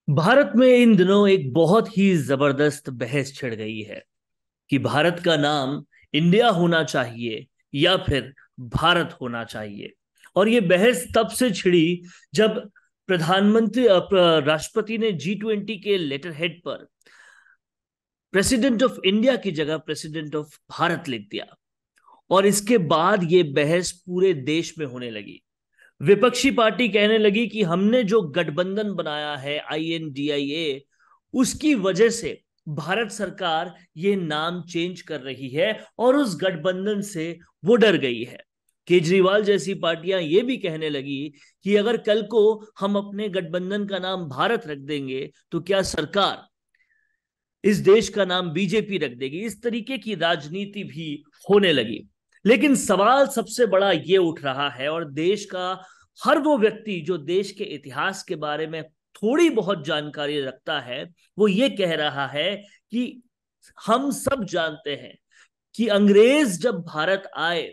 भारत में इन दिनों एक बहुत ही जबरदस्त बहस छिड़ गई है कि भारत का नाम इंडिया होना चाहिए या फिर भारत होना चाहिए। और ये बहस तब से छिड़ी जब राष्ट्रपति ने G20 के लेटर हेड पर प्रेसिडेंट ऑफ इंडिया की जगह प्रेसिडेंट ऑफ भारत लिख दिया। और इसके बाद ये बहस पूरे देश में होने लगी। विपक्षी पार्टी कहने लगी कि हमने जो गठबंधन बनाया है INDIA, उसकी वजह से भारत सरकार ये नाम चेंज कर रही है और उस गठबंधन से वो डर गई है। केजरीवाल जैसी पार्टियां ये भी कहने लगी कि अगर कल को हम अपने गठबंधन का नाम भारत रख देंगे तो क्या सरकार इस देश का नाम बीजेपी रख देगी। इस तरीके की राजनीति भी होने लगी। लेकिन सवाल सबसे बड़ा ये उठ रहा है और देश का हर वो व्यक्ति जो देश के इतिहास के बारे में थोड़ी बहुत जानकारी रखता है, वो ये कह रहा है कि हम सब जानते हैं कि अंग्रेज जब भारत आए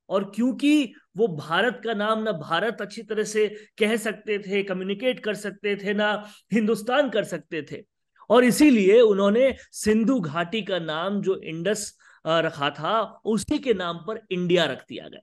और क्योंकि वो भारत का नाम ना भारत अच्छी तरह से कह सकते थे, कम्युनिकेट कर सकते थे, ना हिंदुस्तान कर सकते थे, और इसीलिए उन्होंने सिंधु घाटी का नाम जो इंडस रखा था उसी के नाम पर इंडिया रख दिया गया।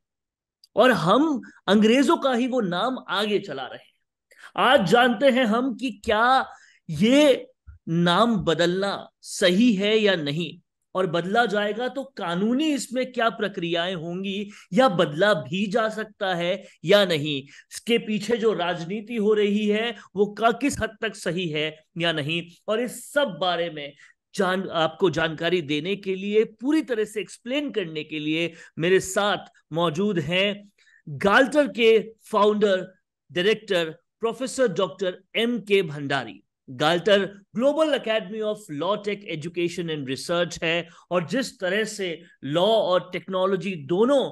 और हम अंग्रेजों का ही वो नाम आगे चला रहे हैं। आज जानते हैं हम कि क्या ये नाम बदलना सही है या नहीं, और बदला जाएगा तो कानूनी इसमें क्या प्रक्रियाएं होंगी, या बदला भी जा सकता है या नहीं, इसके पीछे जो राजनीति हो रही है वो किस हद तक सही है या नहीं। और इस सब बारे में आपको जानकारी देने के लिए, पूरी तरह से एक्सप्लेन करने के लिए मेरे साथ मौजूद हैं गाल्टर के founder director professor doctor M K Bhandari। Galter global academy of law tech education and research है, और जिस तरह से लॉ और टेक्नोलॉजी दोनों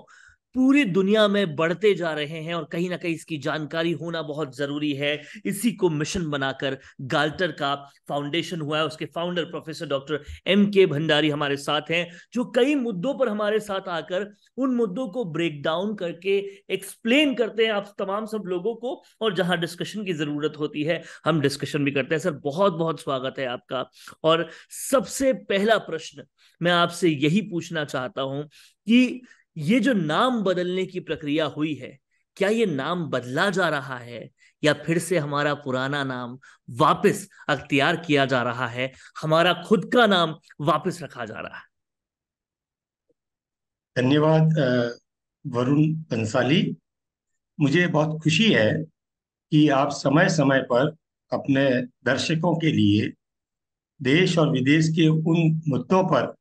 पूरी दुनिया में बढ़ते जा रहे हैं और कहीं ना कहीं इसकी जानकारी होना बहुत जरूरी है, इसी को मिशन बनाकर गाल्टर का फाउंडेशन हुआ है। उसके founder professor doctor M K Bhandari हमारे साथ हैं, जो कई मुद्दों पर हमारे साथ आकर उन मुद्दों को ब्रेक डाउन करके एक्सप्लेन करते हैं आप तमाम सब लोगों को, और जहां डिस्कशन की जरूरत होती है हम डिस्कशन भी करते हैं। सर, बहुत बहुत स्वागत है आपका। और सबसे पहला प्रश्न मैं आपसे यही पूछना चाहता हूं कि ये जो नाम बदलने की प्रक्रिया हुई है, क्या ये नाम बदला जा रहा है या फिर से हमारा पुराना नाम वापस अख्तियार किया जा रहा है, हमारा खुद का नाम वापस रखा जा रहा है? धन्यवाद वरुण बंसाली। मुझे बहुत खुशी है कि आप समय समय पर अपने दर्शकों के लिए देश और विदेश के उन मुद्दों पर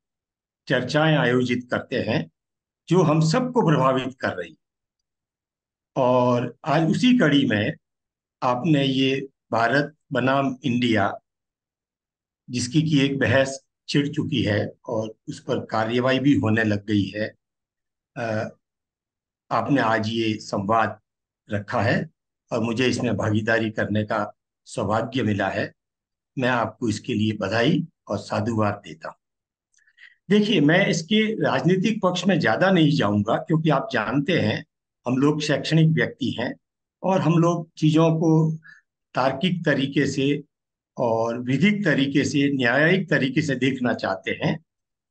चर्चाएं आयोजित करते हैं जो हम सबको प्रभावित कर रही। और आज उसी कड़ी में आपने ये भारत बनाम इंडिया, जिसकी की एक बहस छिड़ चुकी है और उस पर कार्यवाही भी होने लग गई है, अ, आपने आज ये संवाद रखा है और मुझे इसमें भागीदारी करने का सौभाग्य मिला है। मैं आपको इसके लिए बधाई और साधुवाद देता हूँ। देखिए, मैं इसके राजनीतिक पक्ष में ज्यादा नहीं जाऊंगा, क्योंकि आप जानते हैं हम लोग शैक्षणिक व्यक्ति हैं और हम लोग चीजों को तार्किक तरीके से और विधिक तरीके से, न्यायिक तरीके से देखना चाहते हैं।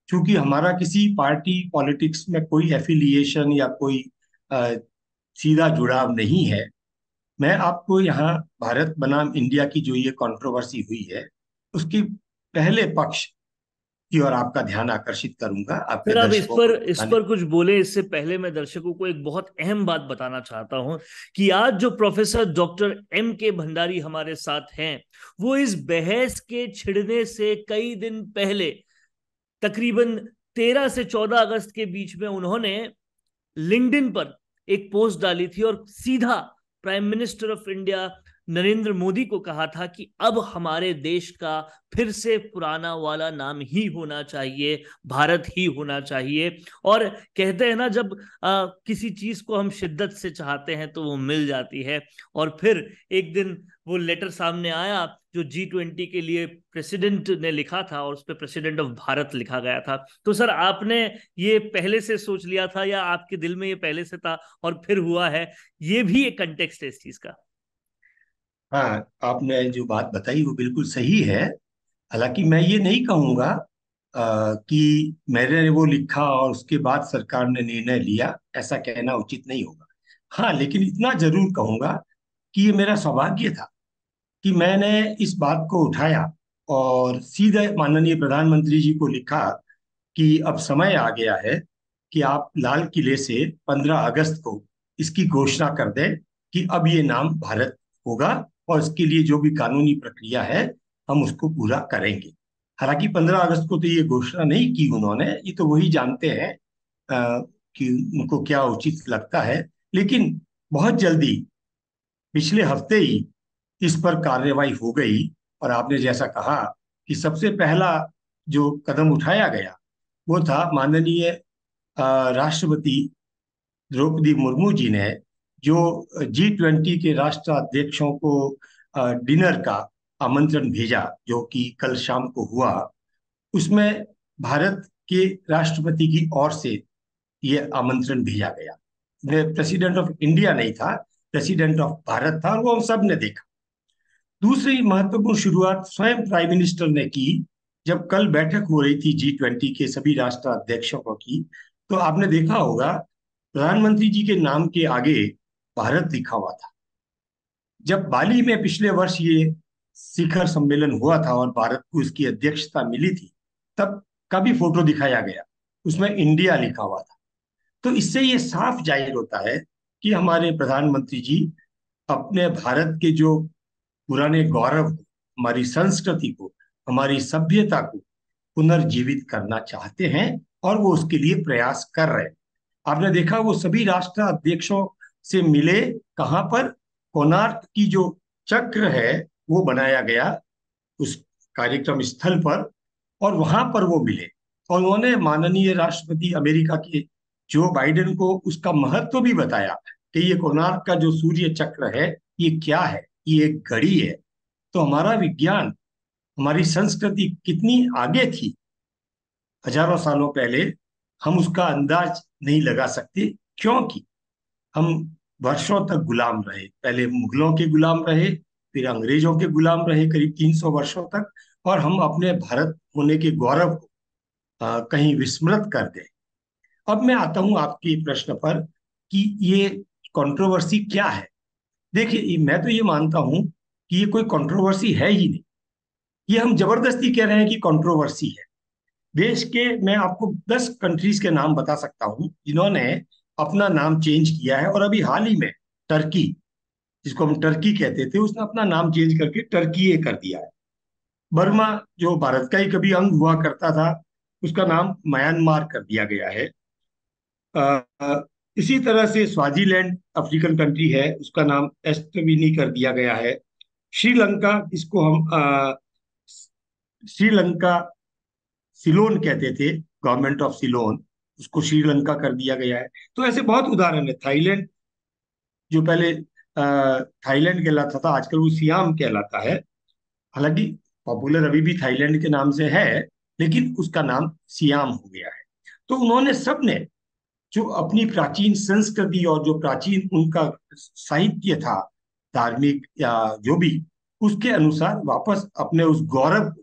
क्योंकि हमारा किसी पार्टी पॉलिटिक्स में कोई एफिलिएशन या कोई अ, सीधा जुड़ाव नहीं है। मैं आपको यहाँ भारत बनाम इंडिया की जो ये कंट्रोवर्सी हुई है, उसकी पहले पक्ष की ओर आपका ध्यान आकर्षित करूंगा, आपके सर, आप इस दर्शकों पर को इस बताने। पर कुछ बोले इससे पहले मैं दर्शकों को एक बहुत अहम बात बताना चाहता हूं कि आज जो professor doctor M K Bhandari हमारे साथ हैं, वो इस बहस के छिड़ने से कई दिन पहले, तकरीबन 13 से 14 अगस्त के बीच में, उन्होंने लिंक्डइन पर एक पोस्ट डाली थी और सीधा prime minister of India Narendra Modi को कहा था कि अब हमारे देश का फिर से पुराना वाला नाम ही होना चाहिए, भारत ही होना चाहिए। और कहते हैं ना, जब किसी चीज को हम शिद्दत से चाहते हैं तो वो मिल जाती है। और फिर एक दिन वो लेटर सामने आया जो G20 के लिए प्रेसिडेंट ने लिखा था, और उस पर प्रेसिडेंट ऑफ भारत लिखा गया था। तो सर, आपने ये पहले से सोच लिया था या आपके दिल में ये पहले से था और फिर हुआ है? ये भी एक कंटेक्स्ट है इस चीज का। हाँ, आपने जो बात बताई वो बिल्कुल सही है। हालांकि मैं ये नहीं कहूँगा कि मैंने वो लिखा और उसके बाद सरकार ने निर्णय लिया, ऐसा कहना उचित नहीं होगा। हाँ, लेकिन इतना जरूर कहूँगा कि ये मेरा सौभाग्य था कि मैंने इस बात को उठाया और सीधे माननीय प्रधानमंत्री जी को लिखा कि अब समय आ गया है कि आप लाल किले से 15 अगस्त को इसकी घोषणा कर दें कि अब ये नाम भारत होगा, और इसके लिए जो भी कानूनी प्रक्रिया है हम उसको पूरा करेंगे। हालांकि 15 अगस्त को तो ये घोषणा नहीं की उन्होंने, ये तो वही जानते हैं कि उनको क्या उचित लगता है। लेकिन बहुत जल्दी, पिछले हफ्ते ही इस पर कार्रवाई हो गई। और आपने जैसा कहा कि सबसे पहला जो कदम उठाया गया वो था माननीय राष्ट्रपति द्रौपदी मुर्मू जी ने, जो G20 के राष्ट्राध्यक्षों को डिनर का आमंत्रण भेजा, जो कि कल शाम को हुआ। उसमें भारत के राष्ट्रपति की ओर से ये आमंत्रण भेजा गया। प्रेसिडेंट ऑफ इंडिया नहीं था, प्रेसिडेंट ऑफ भारत था, और वो हम सब ने देखा। दूसरी महत्वपूर्ण शुरुआत स्वयं प्राइम मिनिस्टर ने की। जब कल बैठक हो रही थी G20 के सभी राष्ट्र अध्यक्षों की, तो आपने देखा होगा प्रधानमंत्री जी के नाम के आगे भारत लिखा हुआ था। जब बाली में पिछले वर्ष ये शिखर सम्मेलन हुआ था और भारत को इसकी अध्यक्षता मिली थी, तब का भी फोटो दिखाया गया, उसमें इंडिया लिखा हुआ था। तो इससे ये साफ जाहिर होता है कि हमारे प्रधानमंत्री जी अपने भारत के जो पुराने गौरव को, हमारी संस्कृति को, हमारी सभ्यता को पुनर्जीवित करना चाहते हैं, और वो उसके लिए प्रयास कर रहे हैं। आपने देखा वो सभी राष्ट्र अध्यक्षों से मिले। कहाँ पर? कोणार्क की जो चक्र है वो बनाया गया उस कार्यक्रम स्थल पर, और वहां पर वो मिले। और उन्होंने माननीय राष्ट्रपति अमेरिका के जो बाइडेन को उसका महत्व भी बताया कि ये कोणार्क का जो सूर्य चक्र है ये क्या है, ये एक घड़ी है। तो हमारा विज्ञान, हमारी संस्कृति कितनी आगे थी हजारों सालों पहले, हम उसका अंदाज नहीं लगा सकते। क्योंकि हम वर्षों तक गुलाम रहे, पहले मुगलों के गुलाम रहे, फिर अंग्रेजों के गुलाम रहे करीब 300 वर्षों तक, और हम अपने भारत होने के गौरव को कहीं विस्मृत कर गए। अब मैं आता हूं आपके प्रश्न पर कि ये कंट्रोवर्सी क्या है। देखिए, मैं तो ये मानता हूं कि ये कोई कंट्रोवर्सी है ही नहीं। ये हम जबरदस्ती कह रहे हैं कि कंट्रोवर्सी है। देश के मैं आपको 10 कंट्रीज के नाम बता सकता हूं जिन्होंने अपना नाम चेंज किया है। और अभी हाल ही में टर्की, जिसको हम टर्की कहते थे, उसने अपना नाम चेंज करके टर्की कर दिया है। बर्मा, जो भारत का ही कभी अंग हुआ करता था, उसका नाम म्यांमार कर दिया गया है। अ, अ, इसी तरह से स्वाजीलैंड अफ्रीकन कंट्री है, उसका नाम एस्टविनी कर दिया गया है। श्रीलंका, जिसको हम श्रीलंका सिलोन कहते थे, गवर्नमेंट ऑफ सिलोन, उसको श्रीलंका कर दिया गया है। तो ऐसे बहुत उदाहरण है। थाईलैंड, जो पहले थाईलैंड कहलाता था, आजकल वो सियाम कहलाता है। हालांकि पॉपुलर अभी भी थाईलैंड के नाम से है, लेकिन उसका नाम सियाम हो गया है। तो उन्होंने सबने जो अपनी प्राचीन संस्कृति और जो प्राचीन उनका साहित्य था, धार्मिक या जो भी, उसके अनुसार वापस अपने उस गौरव को,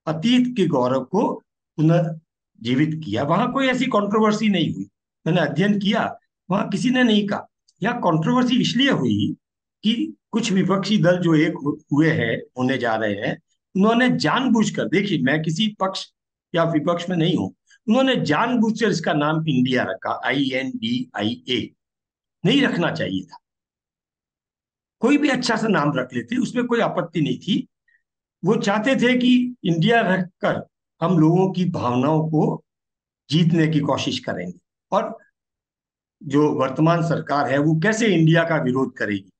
अतीत के गौरव को पुनर्जीवित किया। वहां कोई ऐसी कंट्रोवर्सी नहीं हुई। मैंने अध्ययन किया, वहां किसी ने नहीं कहा। यहाँ कंट्रोवर्सी इसलिए हुई कि कुछ विपक्षी दल जो एक हुए हैं, होने जा रहे हैं, उन्होंने जानबूझकर, देखिए मैं किसी पक्ष या विपक्ष में नहीं हूं, उन्होंने जानबूझकर इसका नाम इंडिया रखा, INDIA। नहीं रखना चाहिए था। कोई भी अच्छा सा नाम रख लेते, उसमें कोई आपत्ति नहीं थी। वो चाहते थे कि इंडिया रखकर हम लोगों की भावनाओं को जीतने की कोशिश करेंगे, और जो वर्तमान सरकार है वो कैसे इंडिया का विरोध करेगी।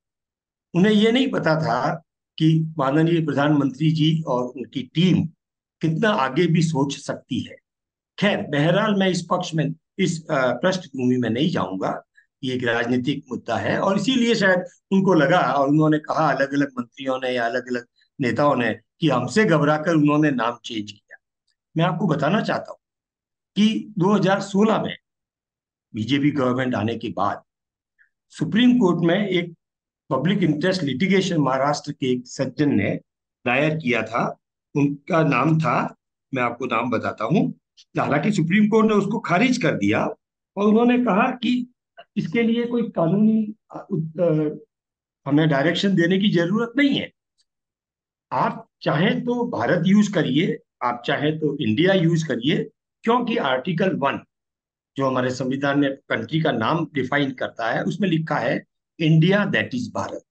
उन्हें ये नहीं पता था कि माननीय प्रधानमंत्री जी और उनकी टीम कितना आगे भी सोच सकती है। खैर, बहरहाल मैं इस पक्ष में, इस पृष्ठभूमि में नहीं जाऊंगा। ये एक राजनीतिक मुद्दा है, और इसीलिए शायद उनको लगा, और उन्होंने कहा अलग अलग मंत्रियों ने या अलग अलग नेताओं ने, कि हमसे घबराकर उन्होंने नाम चेंज किया। मैं आपको बताना चाहता हूँ कि 2016 में बीजेपी गवर्नमेंट आने के बाद सुप्रीम कोर्ट में एक पब्लिक इंटरेस्ट लिटिगेशन महाराष्ट्र के एक सज्जन ने दायर किया था। उनका नाम था, मैं आपको नाम बताता हूँ। हालांकि सुप्रीम कोर्ट ने उसको खारिज कर दिया और उन्होंने कहा कि इसके लिए कोई कानूनी हमें डायरेक्शन देने की जरूरत नहीं है। आप चाहें तो भारत यूज करिए, आप चाहें तो इंडिया यूज करिए, क्योंकि आर्टिकल 1 जो हमारे संविधान में कंट्री का नाम डिफाइन करता है उसमें लिखा है इंडिया दैट इज भारत।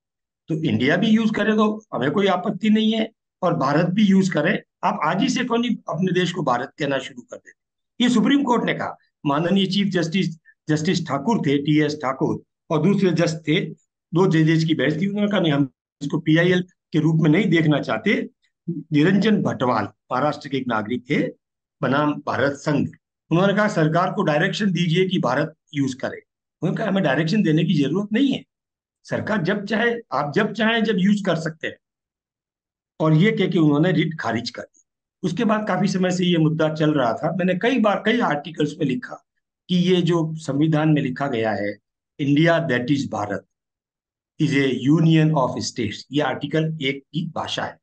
तो इंडिया भी यूज करे तो हमें कोई आपत्ति नहीं है, और भारत भी यूज करे। आप आज ही से कौन नहीं अपने देश को भारत कहना शुरू कर देते। ये सुप्रीम कोर्ट ने कहा। माननीय चीफ जस्टिस जस्टिस ठाकुर थे, टीएस ठाकुर, और दूसरे जज थे, दो जजेज की बहस थी। उन्होंने कहा नहीं, हम इसको पीआईएल के रूप में नहीं देखना चाहते। निरंजन भटवाल महाराष्ट्र के एक नागरिक थे बनाम भारत संघ। उन्होंने कहा सरकार को डायरेक्शन दीजिए कि भारत यूज करे। उन्होंने कहा हमें डायरेक्शन देने की जरूरत नहीं है, सरकार जब चाहे, आप जब चाहे जब यूज कर सकते हैं। और ये कह के उन्होंने रिट खारिज कर दी। उसके बाद काफी समय से ये मुद्दा चल रहा था। मैंने कई बार कई आर्टिकल्स में लिखा कि ये जो संविधान में लिखा गया है India that is Bharat is A union of states, ये आर्टिकल 1 की भाषा है।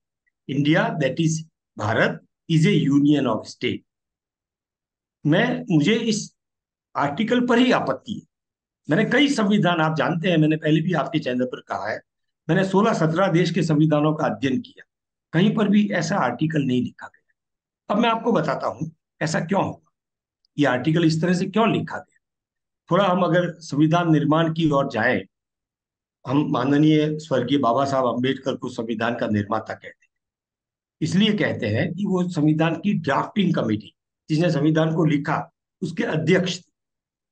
India that is Bharat is A union of state. मुझे इस आर्टिकल पर ही आपत्ति है। मैंने कई संविधान, आप जानते हैं, मैंने पहले भी आपके चैनल पर कहा है, मैंने 16-17 देश के संविधानों का अध्ययन किया, कहीं पर भी ऐसा आर्टिकल नहीं लिखा गया। अब मैं आपको बताता हूं ऐसा क्यों हुआ, ये आर्टिकल इस तरह से क्यों लिखा गया। थोड़ा हम अगर संविधान निर्माण की ओर जाएं, हम माननीय स्वर्गीय बाबा साहब अम्बेडकर को संविधान का निर्माता कहते हैं। इसलिए कहते हैं कि वो संविधान की ड्राफ्टिंग कमेटी जिसने संविधान को लिखा उसके अध्यक्ष थे।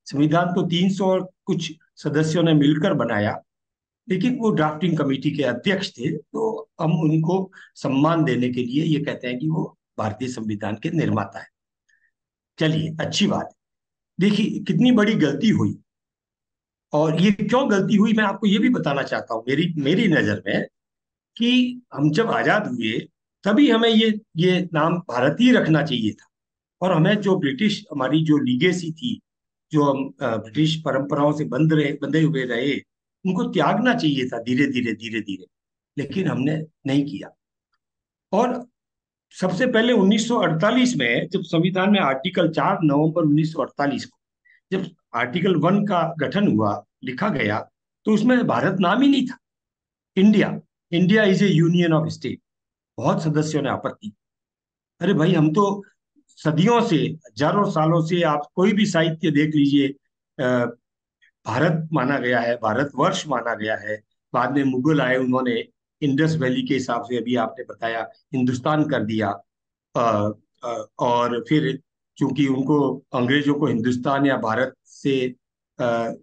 संविधान तो 300 और कुछ सदस्यों ने मिलकर बनाया, लेकिन वो ड्राफ्टिंग कमेटी के अध्यक्ष थे। तो हम उनको सम्मान देने के लिए ये कहते हैं कि वो भारतीय संविधान के निर्माता है। चलिए, अच्छी बात है। देखिए कितनी बड़ी गलती हुई, और ये क्यों गलती हुई मैं आपको ये भी बताना चाहता हूँ। मेरी मेरी नजर में कि हम जब आजाद हुए तभी हमें ये नाम भारतीय रखना चाहिए था। और हमें जो ब्रिटिश हमारी जो लीगेसी थी, जो हम ब्रिटिश परंपराओं से बंधे हुए रहे, उनको त्यागना चाहिए था धीरे धीरे धीरे धीरे, लेकिन हमने नहीं किया। और सबसे पहले 1948 में जब संविधान में आर्टिकल 4 नवंबर 1948 को जब आर्टिकल 1 का गठन हुआ, लिखा गया, तो उसमें भारत नाम ही नहीं था। India, India is A union of state. बहुत सदस्यों ने आपत्ति। अरे भाई, हम तो सदियों से, हजारों सालों से, आप कोई भी साहित्य देख लीजिए, भारत माना गया है, भारतवर्ष माना गया है। बाद में मुगल आए, उन्होंने इंडस वैली के हिसाब से, अभी आपने बताया, हिंदुस्तान कर दिया। अ, और फिर चूंकि उनको, अंग्रेजों को हिंदुस्तान या भारत से अ,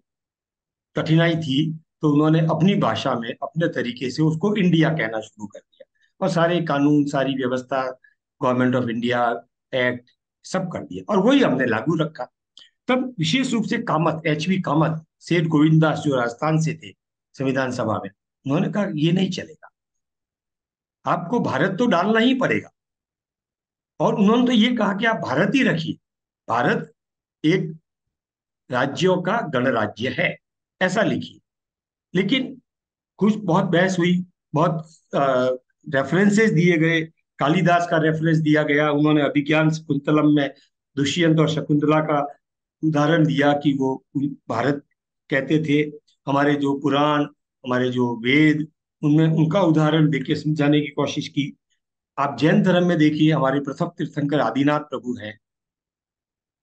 कठिनाई थी, तो उन्होंने अपनी भाषा में अपने तरीके से उसको इंडिया कहना शुरू कर दिया, और सारे कानून, सारी व्यवस्था, गवर्नमेंट ऑफ इंडिया एक्ट सब कर दिया, और वही हमने लागू रखा। तब विशेष रूप से कामत, एच वी कामत, सेठ गोविंदास जो राजस्थान से थे, संविधान सभा में, उन्होंने कहा ये नहीं चलेगा, आपको भारत तो डालना ही पड़ेगा। और उन्होंने तो ये कहा कि आप भारत ही रखिए, भारत एक राज्यों का गणराज्य है, ऐसा लिखिए। लेकिन कुछ बहुत बहस हुई, बहुत रेफरेंसेस दिए गए। कालिदास का रेफरेंस दिया गया, उन्होंने अभिज्ञान शकुंतलम में दुष्यंत और शकुंतला का उदाहरण दिया कि वो भारत कहते थे। हमारे जो पुराण, हमारे जो वेद, उनमें उनका उदाहरण देके समझाने की कोशिश की। आप जैन धर्म में देखिए, हमारे प्रथम तीर्थंकर आदिनाथ प्रभु हैं,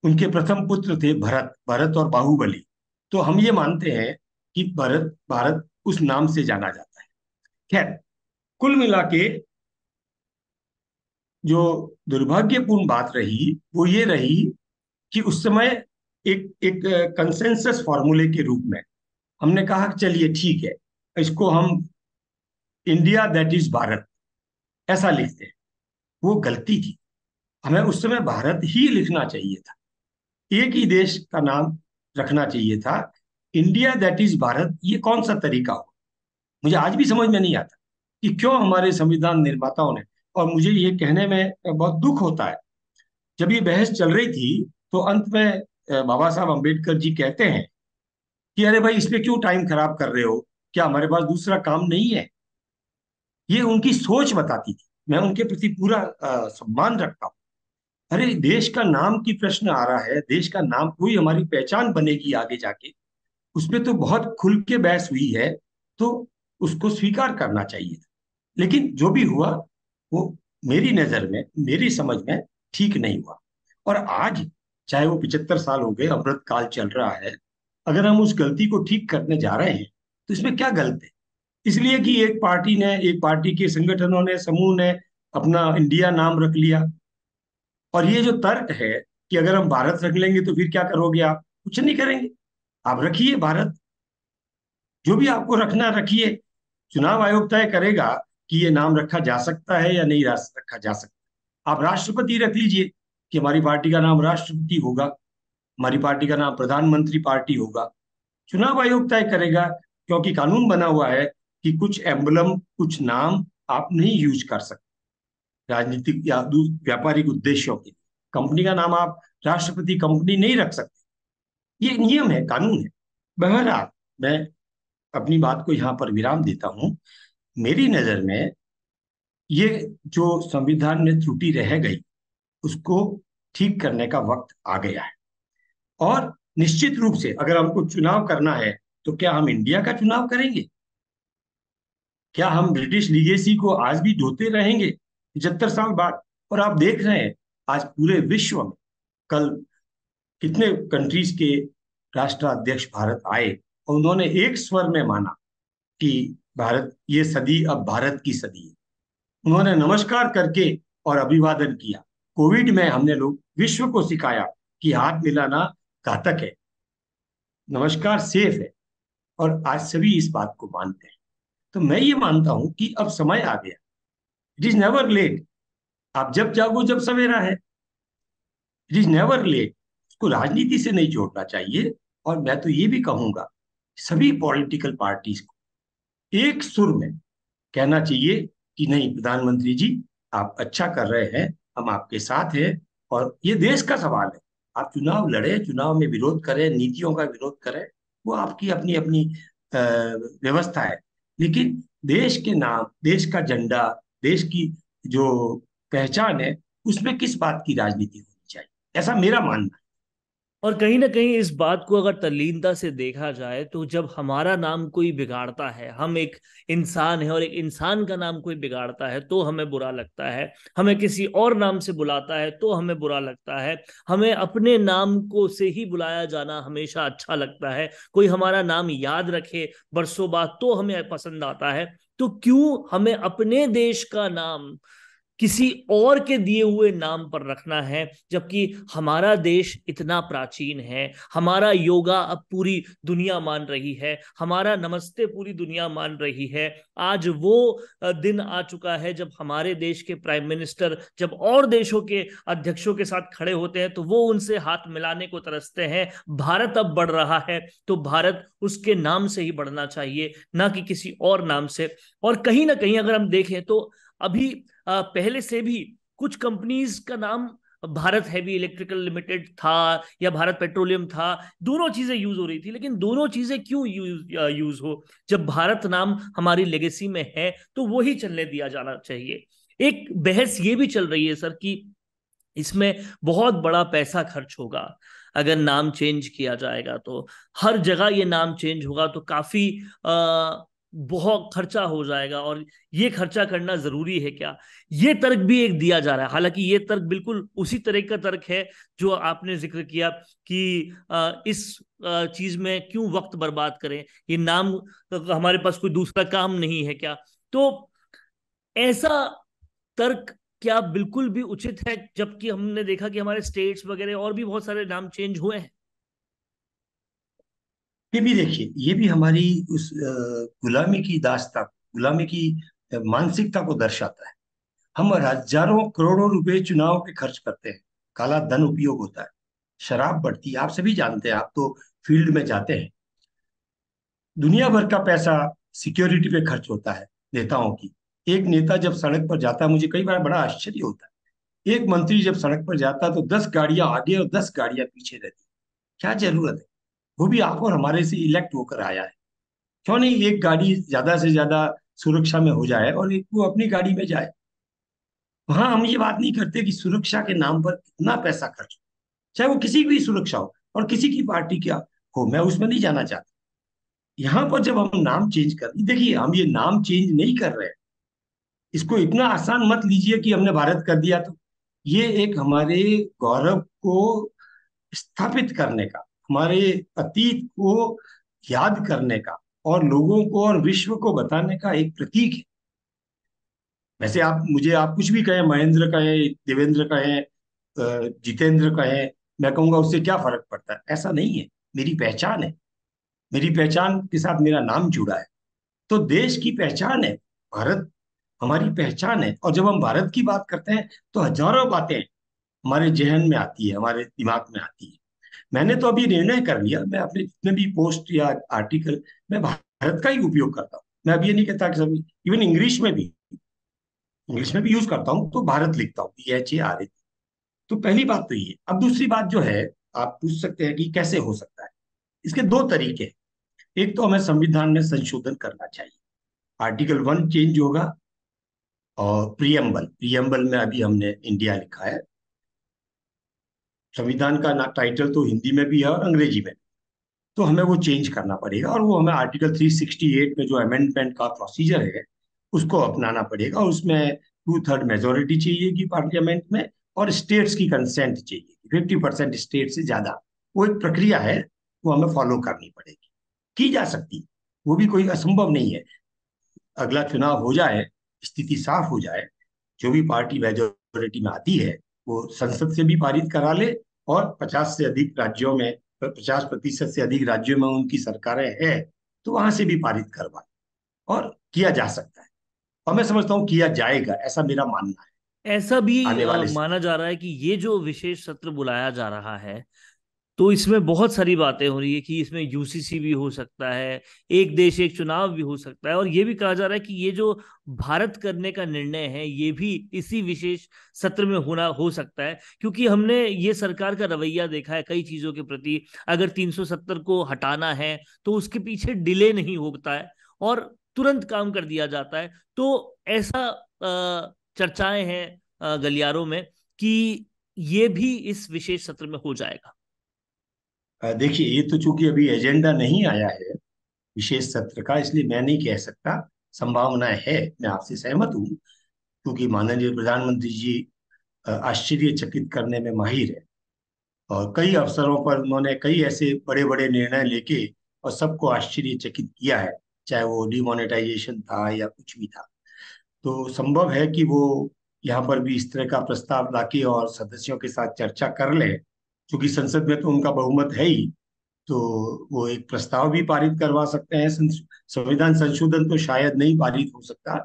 उनके प्रथम पुत्र थे भरत, भरत और बाहुबली। तो हम ये मानते हैं कि भारत भारत उस नाम से जाना जाता है। खैर, कुल मिला के जो दुर्भाग्यपूर्ण बात रही वो ये रही कि उस समय एक एक कंसेंसस फॉर्मूले के रूप में हमने कहा कि चलिए ठीक है, इसको हम इंडिया दैट इज भारत ऐसा लिखते हैं। वो गलती थी, हमें उस समय भारत ही लिखना चाहिए था, एक ही देश का नाम रखना चाहिए था। इंडिया दैट इज भारत, ये कौन सा तरीका हो, मुझे आज भी समझ में नहीं आता कि क्यों हमारे संविधान निर्माताओं ने। और मुझे ये कहने में बहुत दुख होता है, जब ये बहस चल रही थी तो अंत में बाबा साहब अम्बेडकर जी कहते हैं कि अरे भाई, इस पे क्यों टाइम खराब कर रहे हो, क्या हमारे पास दूसरा काम नहीं है? ये उनकी सोच बताती थी। मैं उनके प्रति पूरा सम्मान रखता हूँ। अरे देश का नाम की प्रश्न आ रहा है, देश का नाम कोई हमारी पहचान बनेगी आगे जाके, उसमें तो बहुत खुल के बहस हुई है, तो उसको स्वीकार करना चाहिए था। लेकिन जो भी हुआ वो मेरी नजर में, मेरी समझ में ठीक नहीं हुआ। और आज चाहे वो 75 साल हो गए, अमृत काल चल रहा है, अगर हम उस गलती को ठीक करने जा रहे हैं तो इसमें क्या गलत है? इसलिए कि एक पार्टी ने, एक पार्टी के संगठनों ने, समूह ने अपना इंडिया नाम रख लिया। और ये जो तर्क है कि अगर हम भारत रख लेंगे तो फिर क्या करोगे आप? कुछ नहीं करेंगे। आप रखिए भारत, जो भी आपको रखना रखिए। चुनाव आयोग तय करेगा कि ये नाम रखा जा सकता है या नहीं रखा जा सकता। आप राष्ट्रपति रख लीजिए कि हमारी पार्टी का नाम राष्ट्रपति होगा, हमारी पार्टी का नाम प्रधानमंत्री पार्टी होगा। चुनाव आयोग तय करेगा, क्योंकि कानून बना हुआ है कि कुछ एम्बलम, कुछ नाम आप नहीं यूज कर सकते राजनीतिक या व्यापारिक उद्देश्यों के लिए। कंपनी का नाम आप राष्ट्रपति कंपनी नहीं रख सकते। ये नियम है, कानून है। बहरहाल, मैं अपनी बात को यहाँ पर विराम देता हूँ। मेरी नजर में ये जो संविधान में त्रुटि रह गई, उसको ठीक करने का वक्त आ गया है। और निश्चित रूप से अगर हमको चुनाव करना है तो क्या हम इंडिया का चुनाव करेंगे? क्या हम ब्रिटिश लीगेसी को आज भी ढोते रहेंगे 75 साल बाद? और आप देख रहे हैं आज पूरे विश्व में, कल कितने कंट्रीज के राष्ट्राध्यक्ष भारत आए और उन्होंने एक स्वर में माना कि भारत, ये सदी अब भारत की सदी है। उन्होंने नमस्कार करके और अभिवादन किया। कोविड में हमने लोग विश्व को सिखाया कि हाथ मिलाना घातक है, नमस्कार सेफ है। और आज सभी इस बात को मानते हैं। तो मैं ये मानता हूं कि अब समय आ गया। It is never late. आप जब जागो जब सवेरा है। It is never late. उसको राजनीति से नहीं जोड़ना चाहिए। और मैं तो ये भी कहूंगा, सभी पॉलिटिकल पार्टीज को एक सुर में कहना चाहिए कि नहीं प्रधानमंत्री जी, आप अच्छा कर रहे हैं, हम आपके साथ हैं। और ये देश का सवाल है। आप चुनाव लड़े, चुनाव में विरोध करें, नीतियों का विरोध करें, वो आपकी अपनी अपनी व्यवस्था है। लेकिन देश के नाम, देश का झंडा, देश की जो पहचान है, उसमें किस बात की राजनीति होनी चाहिए, ऐसा मेरा मानना और कहीं ना कहीं इस बात को अगर तल्लीनता से देखा जाए तो जब हमारा नाम कोई बिगाड़ता है, हम एक इंसान है और एक इंसान का नाम कोई बिगाड़ता है तो हमें बुरा लगता है। हमें किसी और नाम से बुलाता है तो हमें बुरा लगता है। हमें अपने नाम को से ही बुलाया जाना हमेशा अच्छा लगता है। कोई हमारा नाम याद रखे बरसों बाद तो हमें पसंद आता है। तो क्यों हमें अपने देश का नाम किसी और के दिए हुए नाम पर रखना है, जबकि हमारा देश इतना प्राचीन है। हमारा योगा अब पूरी दुनिया मान रही है, हमारा नमस्ते पूरी दुनिया मान रही है। आज वो दिन आ चुका है जब हमारे देश के प्राइम मिनिस्टर जब और देशों के अध्यक्षों के साथ खड़े होते हैं तो वो उनसे हाथ मिलाने को तरसते हैं। भारत अब बढ़ रहा है तो भारत उसके नाम से ही बढ़ना चाहिए, ना कि किसी और नाम से। और कहीं ना कहीं अगर हम देखें तो अभी पहले से भी कुछ कंपनीज का नाम भारत हैवी इलेक्ट्रिकल लिमिटेड था या भारत पेट्रोलियम था। दोनों चीजें यूज हो रही थी, लेकिन दोनों चीजें क्यों यूज हो? जब भारत नाम हमारी लेगेसी में है तो वो ही चलने दिया जाना चाहिए। एक बहस ये भी चल रही है सर कि इसमें बहुत बड़ा पैसा खर्च होगा। अगर नाम चेंज किया जाएगा तो हर जगह ये नाम चेंज होगा तो काफी बहुत खर्चा हो जाएगा, और ये खर्चा करना जरूरी है क्या? ये तर्क भी एक दिया जा रहा है। हालांकि ये तर्क बिल्कुल उसी तरह का तर्क है जो आपने जिक्र किया कि इस चीज में क्यों वक्त बर्बाद करें, ये नाम हमारे पास कोई दूसरा काम नहीं है क्या? तो ऐसा तर्क क्या बिल्कुल भी उचित है, जबकि हमने देखा कि हमारे स्टेट्स वगैरह और भी बहुत सारे नाम चेंज हुए हैं। है। ये भी देखिए, ये भी हमारी उस गुलामी की दास्ता, गुलामी की मानसिकता को दर्शाता है। हम हजारों करोड़ों रुपए चुनाव पे खर्च करते हैं, काला धन उपयोग होता है, शराब बढ़ती है, आप सभी जानते हैं, आप तो फील्ड में जाते हैं। दुनिया भर का पैसा सिक्योरिटी पे खर्च होता है नेताओं की। एक नेता जब सड़क पर जाता है, मुझे कई बार बड़ा आश्चर्य होता है, एक मंत्री जब सड़क पर जाता है तो 10 गाड़ियां आगे और 10 गाड़ियां पीछे रहती। क्या जरूरत है? वो भी आप और हमारे से इलेक्ट होकर आया है। क्यों नहीं एक गाड़ी ज्यादा से ज्यादा सुरक्षा में हो जाए और एक वो अपनी गाड़ी में जाए। वहां हम ये बात नहीं करते कि सुरक्षा के नाम पर कितना पैसा खर्च हो, चाहे वो किसी की भी सुरक्षा हो और किसी की पार्टी क्या हो, मैं उसमें नहीं जाना चाहता। यहाँ पर जब हम नाम चेंज कर, देखिए हम ये नाम चेंज नहीं कर रहे हैं, इसको इतना आसान मत लीजिए कि हमने भारत कर दिया तो। ये एक हमारे गौरव को स्थापित करने का, हमारे अतीत को याद करने का और लोगों को और विश्व को बताने का एक प्रतीक है। वैसे आप कुछ भी कहें, महेंद्र कहें, देवेंद्र कहें, जितेंद्र कहें, मैं कहूंगा उससे क्या फर्क पड़ता है, ऐसा नहीं है। मेरी पहचान है, मेरी पहचान के साथ मेरा नाम जुड़ा है। तो देश की पहचान है, भारत हमारी पहचान है। और जब हम भारत की बात करते हैं तो हजारों बातें हमारे जहन में आती है, हमारे दिमाग में आती है। मैंने तो अभी निर्णय कर लिया, मैं अपने जितने भी पोस्ट या आर्टिकल मैं भारत का ही उपयोग करता हूँ। मैं अब ये नहीं कहता कि सभी, इवन इंग्लिश में भी यूज करता हूँ तो भारत लिखता हूँ, BHARAT। तो पहली बात तो ये। अब दूसरी बात जो है, आप पूछ सकते हैं कि कैसे हो सकता है। इसके दो तरीके हैं। एक तो हमें संविधान में संशोधन करना चाहिए, आर्टिकल 1 चेंज होगा। और प्रियम्बल प्रियम्बल में अभी हमने इंडिया लिखा है। संविधान का ना टाइटल तो हिंदी में भी है और अंग्रेजी में, तो हमें वो चेंज करना पड़ेगा और वो हमें आर्टिकल 368 में जो अमेंडमेंट का प्रोसीजर है उसको अपनाना पड़ेगा। और उसमें 2/3 मेजोरिटी चाहिएगी पार्लियामेंट में और स्टेट्स की कंसेंट चाहिए, 50% स्टेट से ज्यादा। वो एक प्रक्रिया है, वो हमें फॉलो करनी पड़ेगी, की जा सकती है, वो भी कोई असंभव नहीं है। अगला चुनाव हो जाए, स्थिति साफ हो जाए, जो भी पार्टी मेजोरिटी में आती है वो संसद से भी पारित करा ले और 50% से अधिक राज्यों में उनकी सरकारें हैं तो वहां से भी पारित करवाए, और किया जा सकता है। और मैं समझता हूँ किया जाएगा, ऐसा मेरा मानना है ऐसा भी आने वाले माना समय। जा रहा है कि ये जो विशेष सत्र बुलाया जा रहा है, तो इसमें बहुत सारी बातें हो रही है कि इसमें यूसीसी भी हो सकता है, एक देश एक चुनाव भी हो सकता है, और ये भी कहा जा रहा है कि ये जो भारत करने का निर्णय है ये भी इसी विशेष सत्र में होना हो सकता है, क्योंकि हमने ये सरकार का रवैया देखा है कई चीजों के प्रति। अगर 370 को हटाना है तो उसके पीछे डिले नहीं होता है और तुरंत काम कर दिया जाता है। तो ऐसा चर्चाएं हैं गलियारों में कि ये भी इस विशेष सत्र में हो जाएगा। देखिए ये तो चूंकि अभी एजेंडा नहीं आया है विशेष सत्र का, इसलिए मैं नहीं कह सकता। संभावना है, मैं आपसे सहमत हूँ, क्योंकि माननीय प्रधानमंत्री जी आश्चर्यचकित करने में माहिर है। और कई अवसरों पर उन्होंने कई ऐसे बड़े बड़े निर्णय लेके और सबको आश्चर्यचकित किया है, चाहे वो डिमोनेटाइजेशन था या कुछ भी था। तो संभव है कि वो यहाँ पर भी इस तरह का प्रस्ताव लाके और सदस्यों के साथ चर्चा कर ले, क्योंकि संसद में तो उनका बहुमत है ही। तो वो एक प्रस्ताव भी पारित करवा सकते हैं। संविधान संशोधन तो शायद नहीं पारित हो सकता,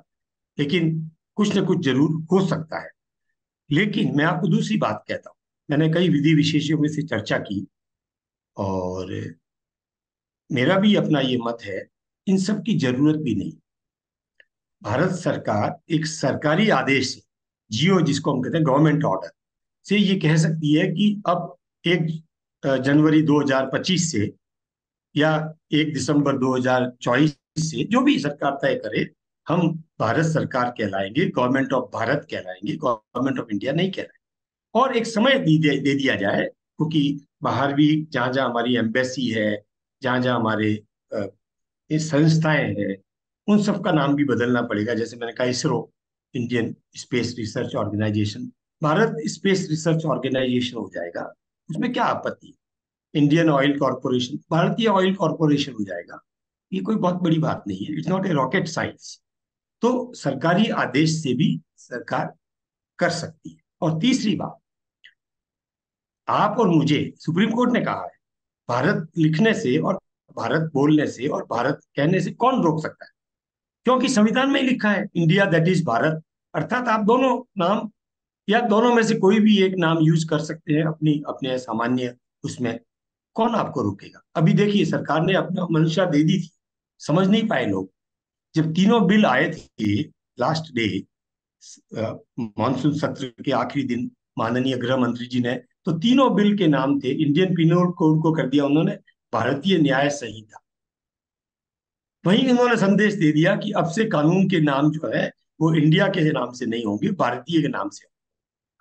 लेकिन कुछ न कुछ जरूर हो सकता है। लेकिन मैं आपको दूसरी बात कहता हूँ, मैंने कई विधि विशेषज्ञों से चर्चा की और मेरा भी अपना ये मत है, इन सब की जरूरत भी नहीं। भारत सरकार एक सरकारी आदेश से, जियो जिसको हम कहते हैं गवर्नमेंट ऑर्डर से, ये कह सकती है कि अब 1 जनवरी 2025 से या 1 दिसंबर 2024 से, जो भी सरकार तय करे, हम भारत सरकार कहलाएंगे, गवर्नमेंट ऑफ भारत कहलाएंगे, गवर्नमेंट ऑफ इंडिया नहीं कहलाएंगे। और एक समय दे दिया जाए, क्योंकि बाहर भी जहां जहां हमारी एम्बेसी है, जहां जहां हमारे अ, ये संस्थाएं हैं, उन सब का नाम भी बदलना पड़ेगा। जैसे मैंने कहा, ISRO, Indian space research organisation, Bharat space research organisation हो जाएगा। उसमें क्या आपत्ति है? इंडियन ऑयल कॉरपोरेशन, भारतीय ऑयल कॉरपोरेशन हो जाएगा। ये कोई बहुत बड़ी बात नहीं है, it's not a rocket science. तो सरकारी आदेश से भी सरकार कर सकती है। और तीसरी बात, आप और मुझे सुप्रीम कोर्ट ने कहा है, भारत लिखने से और भारत बोलने से और भारत कहने से कौन रोक सकता है? क्योंकि संविधान में ही लिखा है, इंडिया दैट इज भारत। अर्थात आप दोनों नाम या दोनों में से कोई भी एक नाम यूज कर सकते हैं अपनी अपने सामान्य उसमें, कौन आपको रोकेगा? अभी देखिए सरकार ने अपना मंशा दे दी थी, समझ नहीं पाए लोग। जब तीनों बिल आए थे लास्ट डे, मानसून सत्र के आखिरी दिन, माननीय गृह मंत्री जी ने, तो तीनों बिल के नाम थे, इंडियन पिनल कोड को कर दिया उन्होंने भारतीय न्याय संहिता। वहीं उन्होंने संदेश दे दिया कि अब से कानून के नाम जो है वो इंडिया के नाम से नहीं होंगे, भारतीय के नाम से।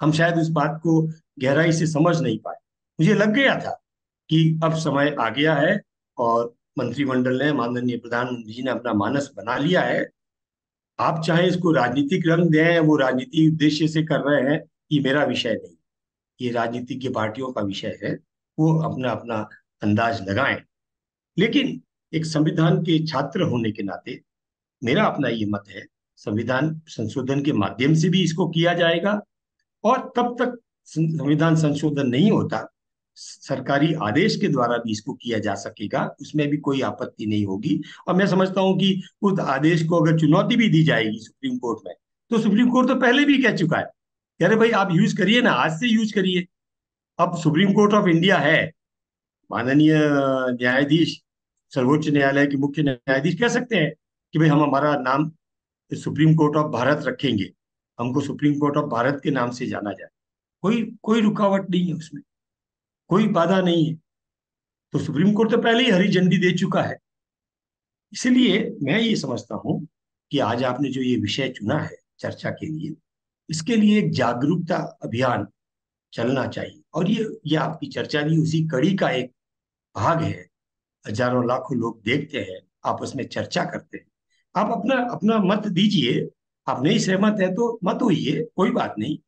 हम शायद उस बात को गहराई से समझ नहीं पाए। मुझे लग गया था कि अब समय आ गया है और मंत्रिमंडल ने, माननीय प्रधानमंत्री जी ने अपना मानस बना लिया है। आप चाहे इसको राजनीतिक रंग दें, वो राजनीतिक उद्देश्य से कर रहे हैं, ये मेरा विषय नहीं, ये राजनीतिक की पार्टियों का विषय है। वो अपना अपना अंदाज लगाएं। लेकिन एक संविधान के छात्र होने के नाते मेरा अपना ये मत है, संविधान संशोधन के माध्यम से भी इसको किया जाएगा, और तब तक संविधान संशोधन नहीं होता, सरकारी आदेश के द्वारा भी इसको किया जा सकेगा, उसमें भी कोई आपत्ति नहीं होगी। और मैं समझता हूं कि उस आदेश को अगर चुनौती भी दी जाएगी सुप्रीम कोर्ट में, तो सुप्रीम कोर्ट तो पहले भी कह चुका है कि अरे भाई आप यूज करिए ना, आज से यूज करिए। अब सुप्रीम कोर्ट ऑफ इंडिया है, माननीय न्यायाधीश, सर्वोच्च न्यायालय के मुख्य न्यायाधीश कह सकते हैं कि भाई हम हमारा नाम सुप्रीम कोर्ट ऑफ भारत रखेंगे, हमको सुप्रीम कोर्ट ऑफ भारत के नाम से जाना जाए। कोई कोई रुकावट नहीं है उसमें, कोई बाधा नहीं है। तो सुप्रीम कोर्ट तो पहले ही हरी झंडी दे चुका है। इसलिए मैं ये समझता हूं कि आज आपने जो ये विषय चुना है चर्चा के लिए, इसके लिए एक जागरूकता अभियान चलना चाहिए। और ये आपकी चर्चा भी उसी कड़ी का एक भाग है। हजारों लाखों लोग देखते हैं, आपस में चर्चा करते हैं। आप अपना अपना मत दीजिए, आप नहीं सहमत है तो मत होइए, कोई बात नहीं।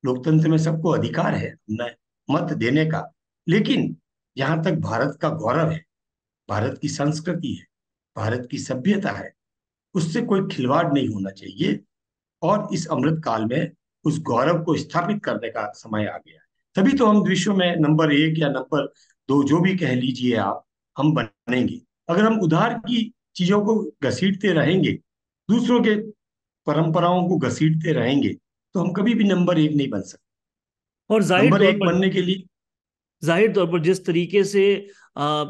लोकतंत्र में सबको अधिकार है अपना मत देने का। लेकिन जहां तक भारत का गौरव है, भारत की संस्कृति है, भारत की सभ्यता है, उससे कोई खिलवाड़ नहीं होना चाहिए। और इस अमृत काल में उस गौरव को स्थापित करने का समय आ गया है। तभी तो हम विश्व में नंबर एक या नंबर दो, जो भी कह लीजिए आप, हम बनेंगे। अगर हम उधार की चीजों को घसीटते रहेंगे, दूसरों के परंपराओं को घसीटते रहेंगे, तो हम कभी भी नंबर एक नहीं बन सकते। और नंबर एक बनने के लिए जाहिर तौर पर जिस तरीके से आ,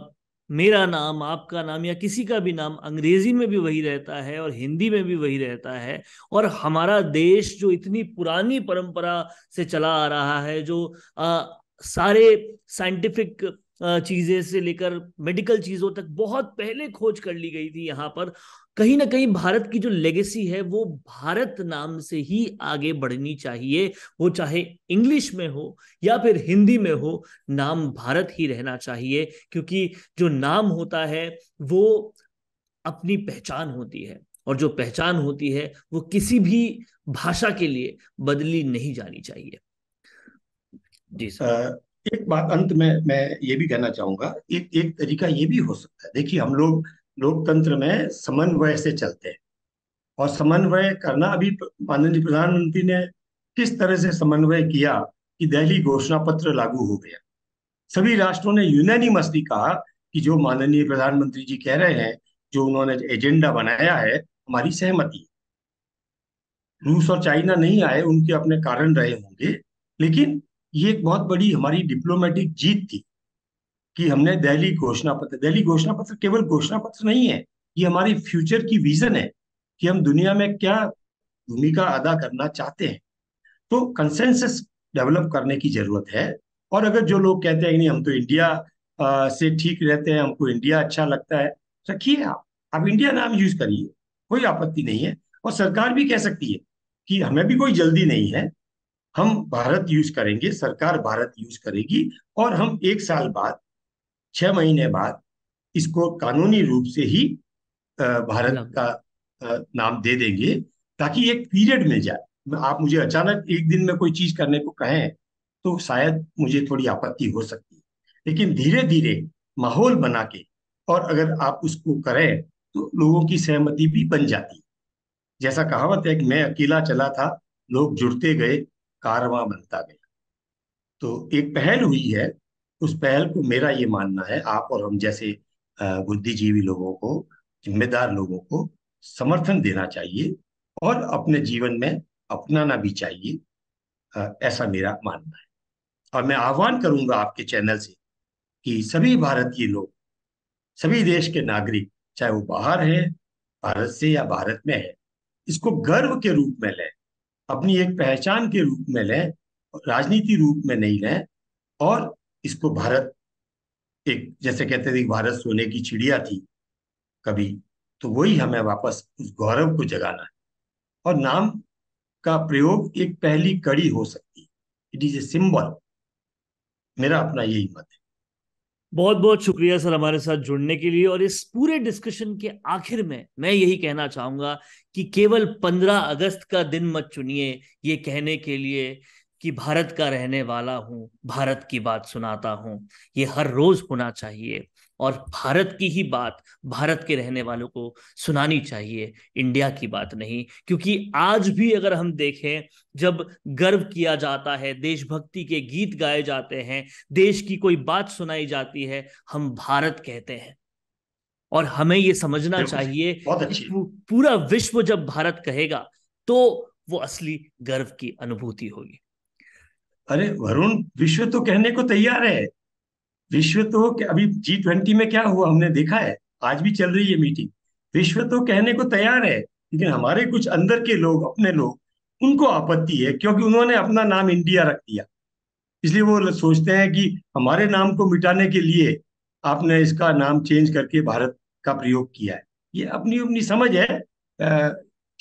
मेरा नाम, आपका नाम या किसी का भी नाम अंग्रेजी में भी वही रहता है और हिंदी में भी वही रहता है, और हमारा देश जो इतनी पुरानी परंपरा से चला आ रहा है, जो सारे साइंटिफिक चीजें से लेकर मेडिकल चीजों तक बहुत पहले खोज कर ली गई थी यहाँ पर, कहीं ना कहीं भारत की जो लेगेसी है वो भारत नाम से ही आगे बढ़नी चाहिए। वो चाहे इंग्लिश में हो या फिर हिंदी में हो, नाम भारत ही रहना चाहिए, क्योंकि जो नाम होता है वो अपनी पहचान होती है, और जो पहचान होती है वो किसी भी भाषा के लिए बदली नहीं जानी चाहिए। जी अ, सर। एक बात अंत में मैं ये भी कहना चाहूंगा, एक एक तरीका ये भी हो सकता है। देखिए, हम लोग लोकतंत्र में समन्वय से चलते हैं, और समन्वय करना अभी माननीय प्रधानमंत्री ने किस तरह से समन्वय किया कि दिल्ली घोषणा पत्र लागू हो गया। सभी राष्ट्रों ने यूनानिमसली कहा कि जो माननीय प्रधानमंत्री जी कह रहे हैं, जो उन्होंने एजेंडा बनाया है, हमारी सहमति है। रूस और चाइना नहीं आए, उनके अपने कारण रहे होंगे, लेकिन ये एक बहुत बड़ी हमारी डिप्लोमेटिक जीत थी कि हमने दिल्ली घोषणा पत्र केवल घोषणा पत्र नहीं है, ये हमारी फ्यूचर की विजन है कि हम दुनिया में क्या भूमिका अदा करना चाहते हैं। तो कंसेंसस डेवलप करने की जरूरत है। और अगर जो लोग कहते हैं कि नहीं हम तो इंडिया से ठीक रहते हैं, हमको इंडिया अच्छा लगता है, रखिए आप इंडिया नाम यूज करिए, कोई आपत्ति नहीं है। और सरकार भी कह सकती है कि हमें भी कोई जल्दी नहीं है, हम भारत यूज करेंगे, सरकार भारत यूज करेगी, और हम एक साल बाद, 6 महीने बाद इसको कानूनी रूप से ही भारत का नाम दे देंगे, ताकि एक पीरियड मिल जाए। आप मुझे अचानक एक दिन में कोई चीज करने को कहें तो शायद मुझे थोड़ी आपत्ति हो सकती है, लेकिन धीरे धीरे माहौल बना के, और अगर आप उसको करें तो लोगों की सहमति भी बन जाती है। जैसा कहावत है कि मैं अकेला चला था, लोग जुड़ते गए, कारवां बनता गया। तो एक पहल हुई है, उस पहल को मेरा ये मानना है आप और हम जैसे बुद्धिजीवी लोगों को, जिम्मेदार लोगों को समर्थन देना चाहिए, और अपने जीवन में अपनाना भी चाहिए। ऐसा मेरा मानना है। और मैं आह्वान करूंगा आपके चैनल से कि सभी भारतीय लोग, सभी देश के नागरिक, चाहे वो बाहर है भारत से या भारत में है, इसको गर्व के रूप में लें, अपनी एक पहचान के रूप में लें, राजनीति रूप में नहीं लें। और इसको भारत, एक जैसे कहते थे कि भारत सोने की चिड़िया थी कभी, तो वही हमें वापस उस गौरव को जगाना है। और नाम का प्रयोग एक पहली कड़ी हो सकती है। It is a symbol. मेरा अपना यही मत है। बहुत बहुत शुक्रिया सर हमारे साथ जुड़ने के लिए। और इस पूरे डिस्कशन के आखिर में मैं यही कहना चाहूंगा कि केवल 15 अगस्त का दिन मत चुनिए ये कहने के लिए कि भारत का रहने वाला हूं, भारत की बात सुनाता हूं। ये हर रोज होना चाहिए और भारत की ही बात भारत के रहने वालों को सुनानी चाहिए, इंडिया की बात नहीं। क्योंकि आज भी अगर हम देखें, जब गर्व किया जाता है, देशभक्ति के गीत गाए जाते हैं, देश की कोई बात सुनाई जाती है, हम भारत कहते हैं। और हमें ये समझना बिल्कुल सही। चाहिए बहुत कि अच्छी। पूरा विश्व जब भारत कहेगा तो वो असली गर्व की अनुभूति होगी। अरे वरुण, विश्व तो कहने को तैयार है। विश्व तो अभी G20 में क्या हुआ हमने देखा है। आज भी चल रही है मीटिंग। विश्व तो कहने को तैयार है, लेकिन हमारे कुछ अंदर के लोग, अपने लोग, उनको आपत्ति है क्योंकि उन्होंने अपना नाम इंडिया रख दिया। इसलिए वो सोचते हैं कि हमारे नाम को मिटाने के लिए आपने इसका नाम चेंज करके भारत का प्रयोग किया है। ये अपनी अपनी समझ है।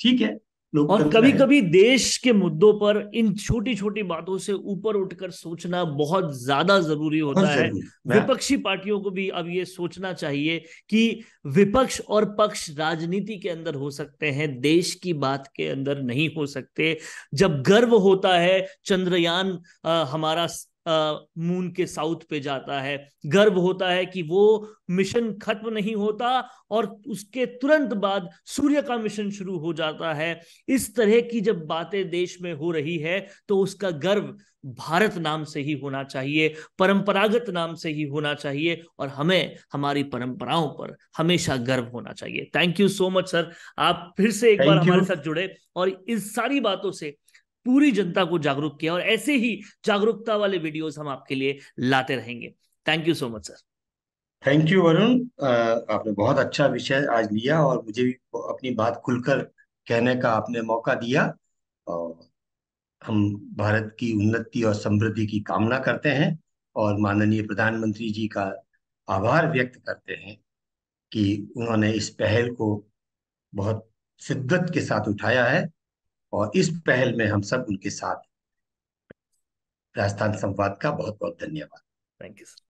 ठीक है, और लोकतंत्र कभी है। कभी देश के मुद्दों पर इन छोटी छोटी बातों से ऊपर उठकर सोचना बहुत ज्यादा जरूरी बहुत होता है। जरूरी। मैं विपक्षी पार्टियों को भी अब ये सोचना चाहिए कि विपक्ष और पक्ष राजनीति के अंदर हो सकते हैं, देश की बात के अंदर नहीं हो सकते। जब गर्व होता है चंद्रयान हमारा मून के साउथ पे जाता है, गर्व होता है कि वो मिशन खत्म नहीं होता और उसके तुरंत बाद सूर्य का मिशन शुरू हो जाता है, इस तरह की जब बातें देश में हो रही है तो उसका गर्व भारत नाम से ही होना चाहिए, परंपरागत नाम से ही होना चाहिए। और हमें हमारी परंपराओं पर हमेशा गर्व होना चाहिए। Thank you so much sir, आप फिर से एक बार थैंक हमारे यू। साथ जुड़े और इस सारी बातों से पूरी जनता को जागरूक किया। और ऐसे ही जागरूकता वाले वीडियोस हम आपके लिए लाते रहेंगे। Thank you so much sir. Thank you Varun. आपने बहुत अच्छा विषय आज लिया और मुझे भी अपनी बात खुलकर कहने का आपने मौका दिया। और हम भारत की उन्नति और समृद्धि की कामना करते हैं और माननीय प्रधानमंत्री जी का आभार व्यक्त करते हैं कि उन्होंने इस पहल को बहुत शिद्दत के साथ उठाया है। और इस पहल में हम सब उनके साथ। राजस्थान संवाद का बहुत बहुत धन्यवाद। Thank you sir.